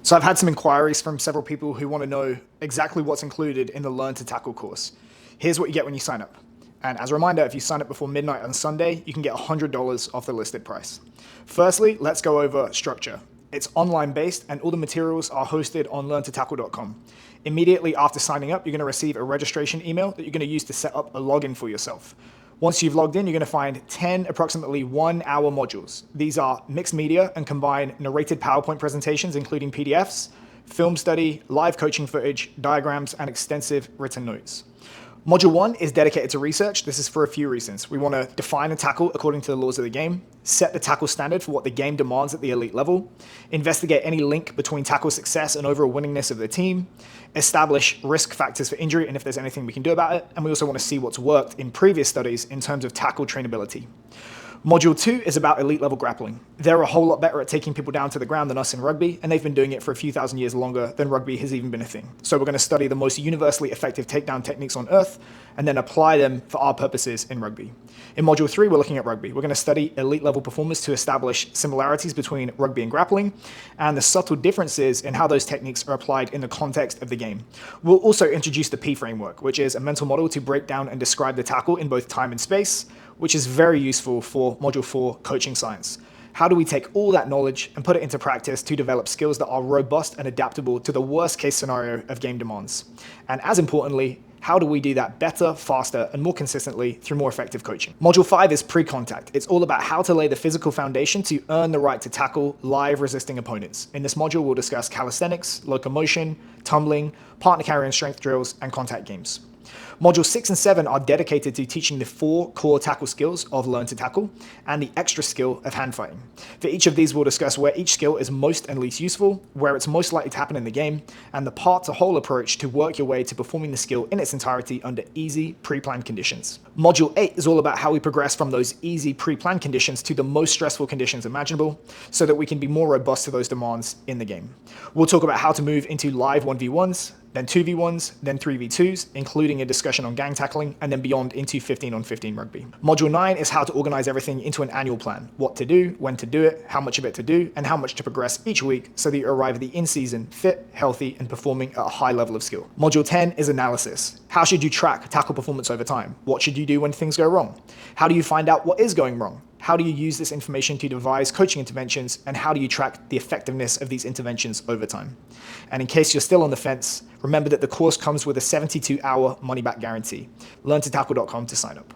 So I've had some inquiries from several people who want to know exactly what's included in the Learn to Tackle course. Here's what you get when you sign up. And as a reminder, if you sign up before midnight on Sunday, you can get $100 off the listed price. Firstly, let's go over structure. It's online based and all the materials are hosted on learntotackle.com. Immediately after signing up, you're going to receive a registration email that you're going to use to set up a login for yourself. Once you've logged in, you're going to find 10 approximately 1 hour modules. These are mixed media and combine narrated PowerPoint presentations, including PDFs, film study, live coaching footage, diagrams, and extensive written notes. Module 1 is dedicated to research. This is for a few reasons. We want to define a tackle according to the laws of the game, set the tackle standard for what the game demands at the elite level, investigate any link between tackle success and overall winningness of the team, establish risk factors for injury and if there's anything we can do about it, and we also want to see what's worked in previous studies in terms of tackle trainability. Module 2 is about elite level grappling. They're a whole lot better at taking people down to the ground than us in rugby, and they've been doing it for a few thousand years longer than rugby has even been a thing. So we're going to study the most universally effective takedown techniques on earth, and then apply them for our purposes in rugby. In Module 3, we're looking at rugby. We're going to study elite level performers to establish similarities between rugby and grappling, and the subtle differences in how those techniques are applied in the context of the game. We'll also introduce the P framework, which is a mental model to break down and describe the tackle in both time and space, which is very useful for Module 4 coaching science. How do we take all that knowledge and put it into practice to develop skills that are robust and adaptable to the worst case scenario of game demands? And as importantly, how do we do that better, faster, and more consistently through more effective coaching? Module 5 is pre-contact. It's all about how to lay the physical foundation to earn the right to tackle live resisting opponents. In this module, we'll discuss calisthenics, locomotion, tumbling, partner carry and strength drills, and contact games. Modules 6 and 7 are dedicated to teaching the 4 core tackle skills of Learn to Tackle and the extra skill of hand fighting. For each of these, we'll discuss where each skill is most and least useful, where it's most likely to happen in the game, and the part-to-whole approach to work your way to performing the skill in its entirety under easy, pre-planned conditions. Module 8 is all about how we progress from those easy, pre-planned conditions to the most stressful conditions imaginable, so that we can be more robust to those demands in the game. We'll talk about how to move into live 1v1s, then 2v1s, then 3v2s, including a discussion on gang tackling, and then beyond into 15-on-15 rugby. Module 9 is how to organize everything into an annual plan. What to do, when to do it, how much of it to do, and how much to progress each week so that you arrive at the in-season fit, healthy, and performing at a high level of skill. Module 10 is analysis. How should you track tackle performance over time? What should you do when things go wrong? How do you find out what is going wrong? How do you use this information to devise coaching interventions, and how do you track the effectiveness of these interventions over time? And in case you're still on the fence, remember that the course comes with a 72-hour money-back guarantee. LearnToTackle.com to sign up.